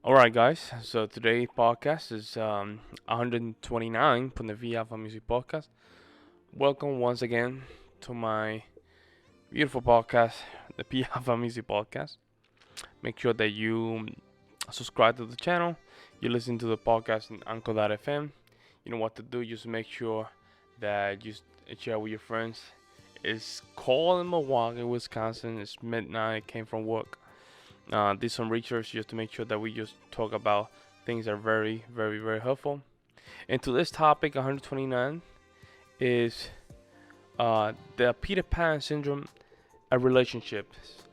All right, guys. So today podcast is 129 from the V Alpha Music Podcast. Welcome once again to my beautiful podcast, the P Alpha Music Podcast. Make sure that you subscribe to the channel. You listen to the podcast in Anchor.fm. You know what to do. Just make sure that you share with your friends. It's cold in Milwaukee, Wisconsin. It's midnight. Came from work. Did some research just to make sure that we just talk about things that are very, very, very helpful. And to this topic, 129 is the Peter Pan syndrome of relationships.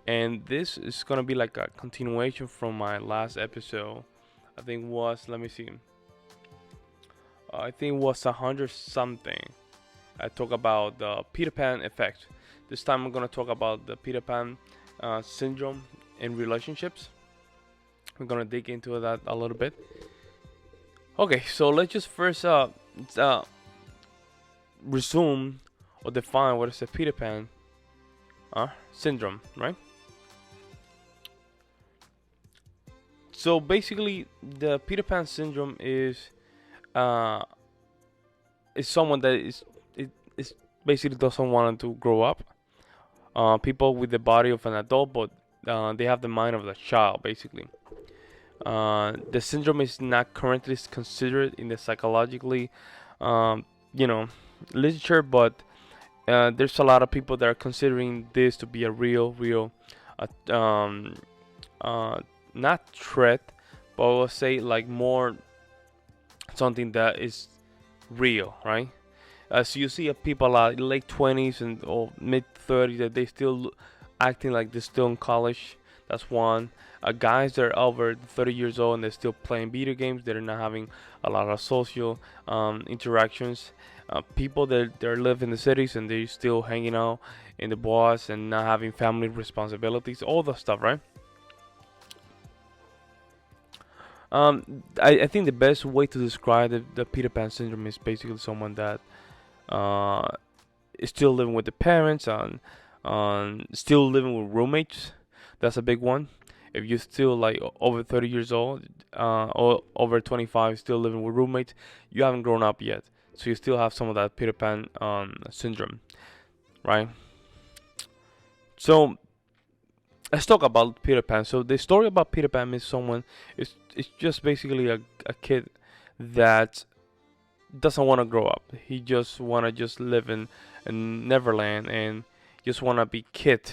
And this is gonna be like a continuation from my last episode. I think was let me see. I think it was 100 something. I talk about the Peter Pan effect. This time I'm gonna talk about the Peter Pan syndrome in relationships. We're gonna dig into that a little bit. Okay, so let's just first resume or define what is the Peter Pan syndrome, right? So basically, the Peter Pan syndrome uh, is someone that is basically doesn't want to grow up. People with the body of an adult, but they have the mind of a child, basically. The syndrome is not currently considered in the psychologically, um, you know, literature, but there's a lot of people that are considering this to be a real, uh, um, uh, not threat, but I will say like more something that is real, right? So you see people late 20s and or mid 30s that they still acting like they're still in college. That's one. Guys that are over 30 years old and they're still playing video games. They're not having a lot of social interactions. People that live in the cities and they're still hanging out in the bars and not having family responsibilities. All that stuff, right? I think the best way to describe the Peter Pan syndrome is basically someone that uh, is still living with the parents and still living with roommates. That's a big one. If you're still like over 30 years old, or over 25, still living with roommates, you haven't grown up yet. So you still have some of that Peter Pan syndrome, right? So let's talk about Peter Pan. So the story about Peter Pan is someone it's just basically a kid that doesn't want to grow up. He just want to just live in Neverland and just want to be kid.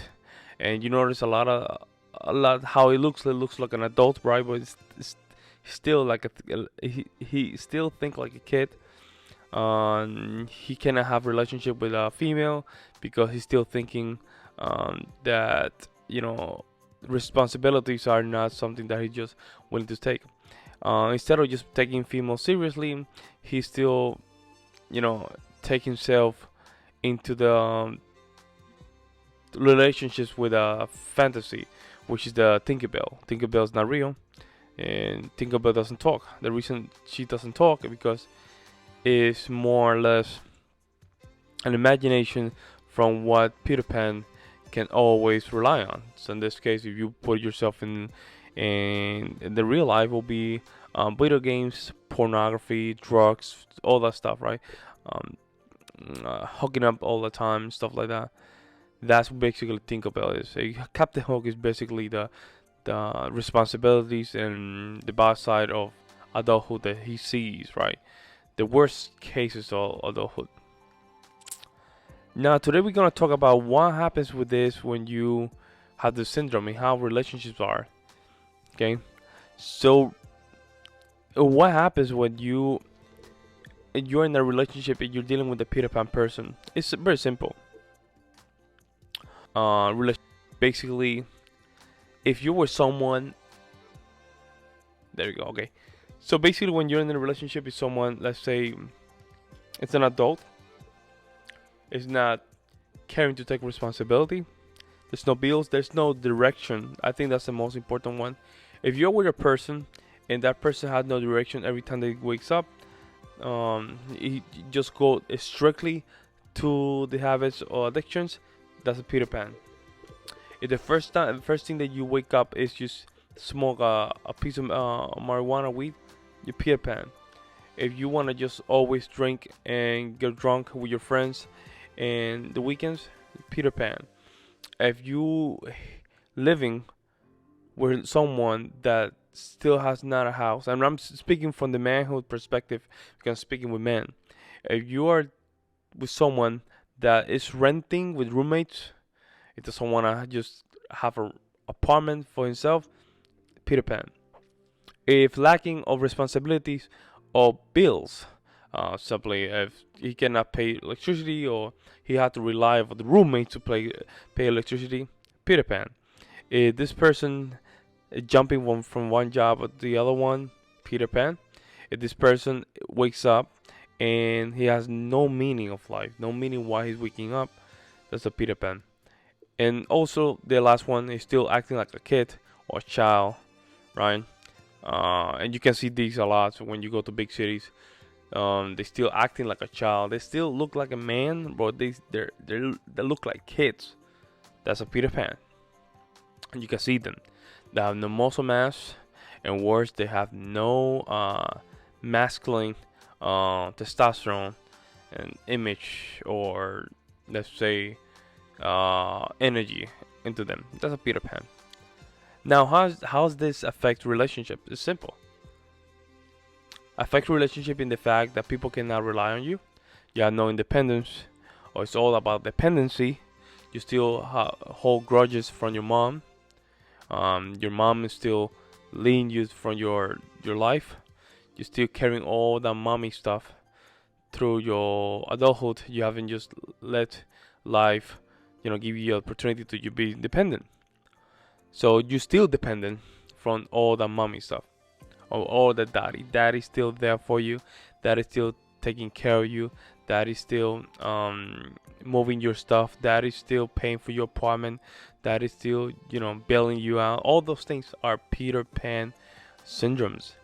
And you notice a lot how he looks. It looks like an adult, right? But it's still like he still think like a kid. He cannot have relationship with a female because he's still thinking that responsibilities are not something that he's just willing to take. Instead of just taking females seriously, he still, take himself into the relationships with a fantasy, which is the Tinkerbell. Tinkerbell is not real, and Tinkerbell doesn't talk. The reason she doesn't talk is because it's more or less an imagination from what Peter Pan can always rely on. So in this case, if you put yourself in the real life, will be video games, pornography, drugs, all that stuff, right? Um, Hooking up all the time, stuff like that. That's basically Tinkerbell is. Captain Hook is basically the responsibilities and the bad side of adulthood that he sees, right? The worst cases of adulthood. Now, today we're gonna talk about what happens with this when you have the syndrome and how relationships are. Okay, so what happens when you're in a relationship and you're dealing with a Peter Pan person? It's very simple. Relation basically, if you were someone, there you go. Okay, so basically, when you're in a relationship with someone, let's say it's an adult, is not caring to take responsibility. There's no bills. There's no direction. I think that's the most important one. If you're with a person and that person has no direction every time they wakes up, he just go strictly to the habits or addictions. That's a Peter Pan. If the first thing that you wake up is just smoke a piece of marijuana weed, you Peter Pan. If you want to just always drink and get drunk with your friends and the weekends, Peter Pan. If you living with someone that still has not a house, and I'm speaking from the manhood perspective because I'm speaking with men. If you are with someone that is renting with roommates, it doesn't want to just have an apartment for himself, Peter Pan. If lacking of responsibilities or bills, simply if he cannot pay electricity or he had to rely on the roommate to pay electricity, Peter Pan. If this person is jumping from one job to the other one, Peter Pan. If this person wakes up and he has no meaning of life, no meaning why he's waking up, that's a Peter Pan. And also the last one is still acting like a kid or a child, right? And you can see these a lot so when you go to big cities. They still acting like a child. They still look like a man, but they look like kids. That's a Peter Pan. And you can see them. They have no muscle mass, and worse, they have no masculine testosterone and image, or let's say energy into them. That's a Peter Pan. Now, how's this affect relationship? It's simple. Affect relationship in the fact that people cannot rely on you. You have no independence, or it's all about dependency. You still hold grudges from your mom. Your mom is still leading you from your life. You're still carrying all that mommy stuff through your adulthood. You haven't just let life, give you the opportunity to you be independent. So you're still dependent from all that mommy stuff. Or all the daddy. Daddy's still there for you. Daddy's still taking care of you. Daddy's still moving your stuff. Daddy's still paying for your apartment. Daddy's still, bailing you out. All those things are Peter Pan syndromes.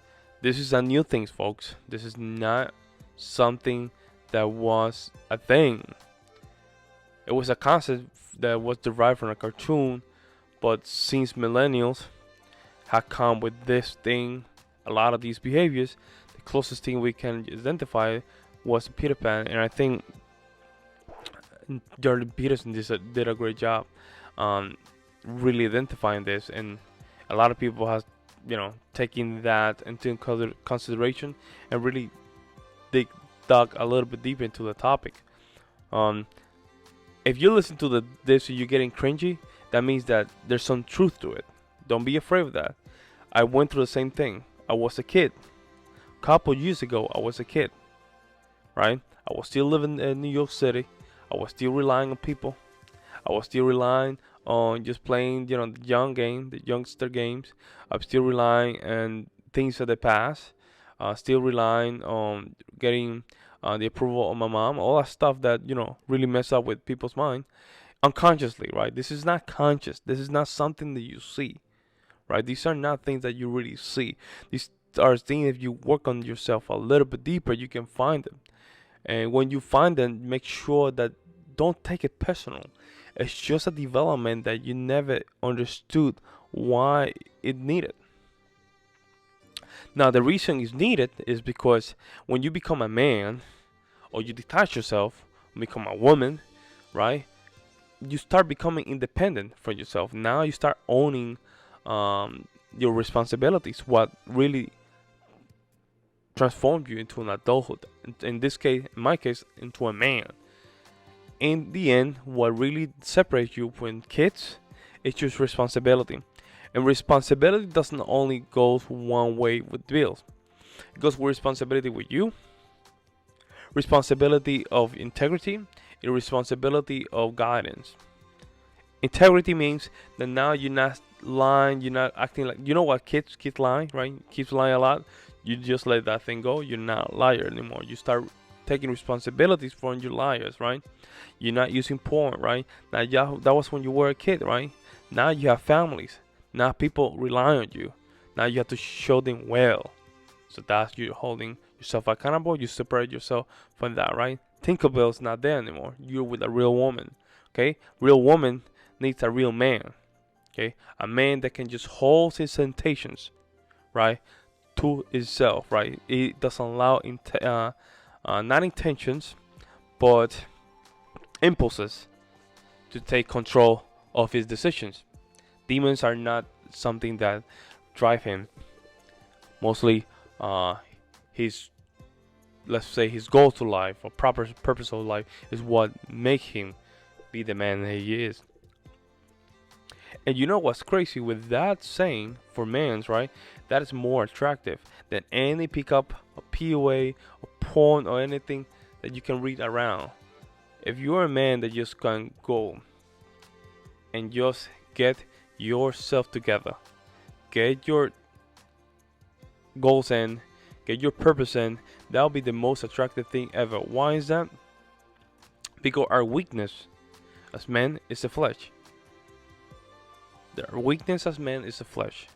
This is a new thing, folks. This is not something that was a thing. It was a concept that was derived from a cartoon, but since millennials have come with this thing, a lot of these behaviors, the closest thing we can identify was Peter Pan, and I think Jordan Peterson did a great job really identifying this, and a lot of people have taking that into consideration and really dug a little bit deeper into the topic. If you listen to this and you're getting cringy, that means that there's some truth to it. Don't be afraid of that. I went through the same thing. I was a kid. A couple years ago, I was a kid, right? I was still living in New York City. I was still relying on people. I was still relying on just playing, the the youngster games. I'm still relying on things of the past. Still relying on getting the approval of my mom. All that stuff that, really mess up with people's mind. Unconsciously, right? This is not conscious. This is not something that you see, right? These are not things that you really see. These are things, if you work on yourself a little bit deeper, you can find them. And when you find them, make sure that don't take it personal. It's just a development that you never understood why it needed. Now, the reason it's needed is because when you become a man or you detach yourself, become a woman, right? You start becoming independent for yourself. Now you start owning your responsibilities. What really transformed you into an adulthood. In this case, in my case, into a man. In the end, what really separates you from kids is just responsibility. And responsibility doesn't only go one way with bills. It goes with responsibility with you, responsibility of integrity, and responsibility of guidance. Integrity means that now you're not lying, you're not acting like, what kids lying, right? Kids lying a lot. You just let that thing go. You're not a liar anymore. You start taking responsibilities for your liars, right? You're not using porn, right? Now, that was when you were a kid, right? Now you have families. Now people rely on you. Now you have to show them well. So that's you holding yourself accountable. You separate yourself from that, right? Tinkerbell's not there anymore. You're with a real woman, okay? Real woman needs a real man. Okay, a man that can just hold his temptations, right, to itself, right. It doesn't allow not intentions, but impulses to take control of his decisions. Demons are not something that drive him. Mostly, his, let's say, his goal to life or proper purpose of life is what make him be the man that he is. And you know what's crazy with that saying for men's, right? That is more attractive than any pickup, a POA, a porn, or anything that you can read around. If you're a man that just can go and just get yourself together, get your goals in, get your purpose in, that'll be the most attractive thing ever. Why is that? Because our weakness as men is the flesh. Our weakness as men is the flesh.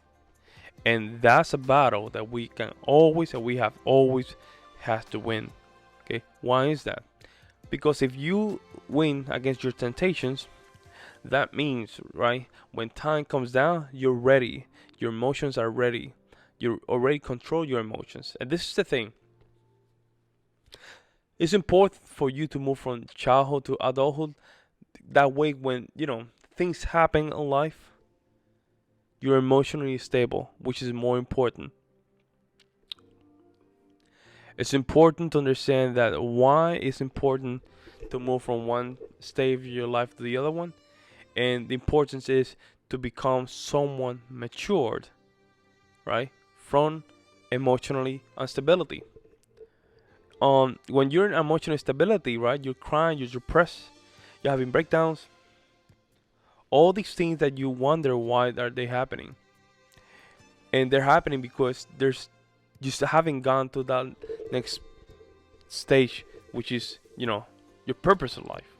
And that's a battle that we can always and we have always had to win. Okay? Why is that? Because if you win against your temptations, that means, right, when time comes down, you're ready. Your emotions are ready. You already control your emotions. And this is the thing. It's important for you to move from childhood to adulthood. That way, when, things happen in life, you're emotionally stable, which is more important. It's important to understand that why it's important to move from one stage of your life to the other one. And the importance is to become someone matured, right? From emotionally instability. When you're in emotional instability, right? You're crying, you're depressed, you're having breakdowns. All these things that you wonder why are they happening. And they're happening because there's just haven't gone to that next stage, which is, your purpose in life.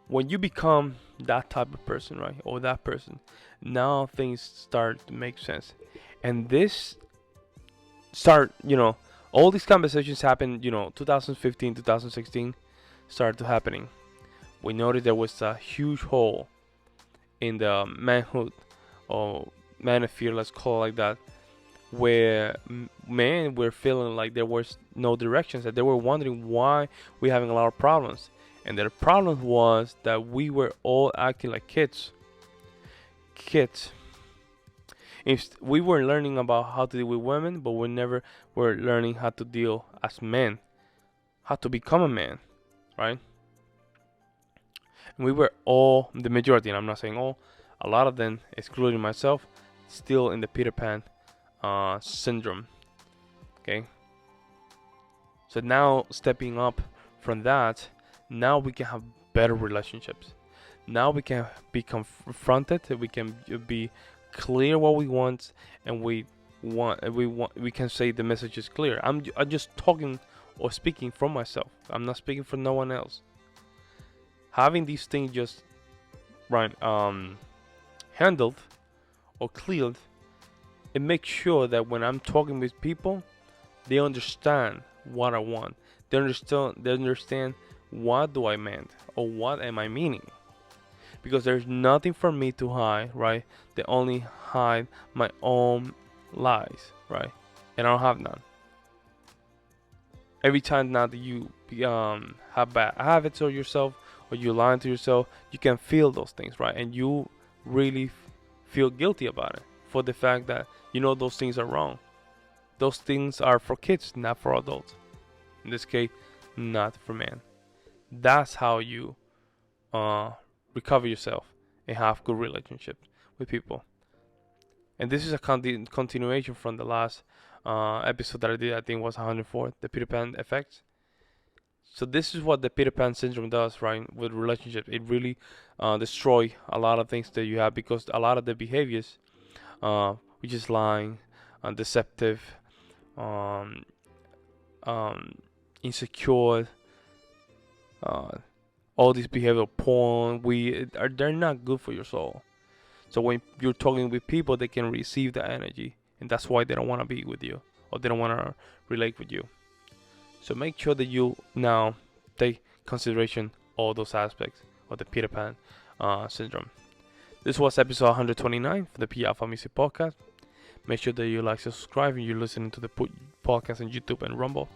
When you become that type of person, right, or that person, now things start to make sense. And this start, all these conversations happen, 2015, 2016 started to happening. We noticed there was a huge hole in the manhood or manosphere, let's call it like that, where men were feeling like there was no directions, that they were wondering why we're having a lot of problems. And the problem was that we were all acting like kids. If we were learning about how to deal with women, but we never were learning how to deal as men, how to become a man, right? And we were all, the majority, and I'm not saying all, a lot of them, excluding myself, still in the Peter Pan syndrome. Okay. So now stepping up from that, now we can have better relationships. Now we can be confronted. We can be clear what we want, and we can say the message is clear. I'm just talking or speaking from myself. I'm not speaking for no one else. Having these things just right handled or cleared, it makes sure that when I'm talking with people, they understand what I want. They understand what do I meant or what am I meaning. Because there's nothing for me to hide, right? They only hide my own lies, right? And I don't have none. Every time now that you have bad habits of yourself or you lying to yourself, you can feel those things, right? And you really feel guilty about it for the fact that those things are wrong. Those things are for kids, not for adults. In this case, not for men. That's how you recover yourself and have good relationships with people. And this is a continuation from the last episode that I did. I think it was 104, the Peter Pan effect. So this is what the Peter Pan syndrome does, right? With relationships, it really destroy a lot of things that you have, because a lot of the behaviors, which is lying, deceptive, insecure, all these behavioral porn, they're not good for your soul. So when you're talking with people, they can receive the energy, and that's why they don't want to be with you, or they don't want to relate with you. So make sure that you now take consideration all those aspects of the Peter Pan syndrome. This was episode 129 for the P Alpha Music Podcast. Make sure that you like, subscribe, and you're listening to the podcast on YouTube and Rumble.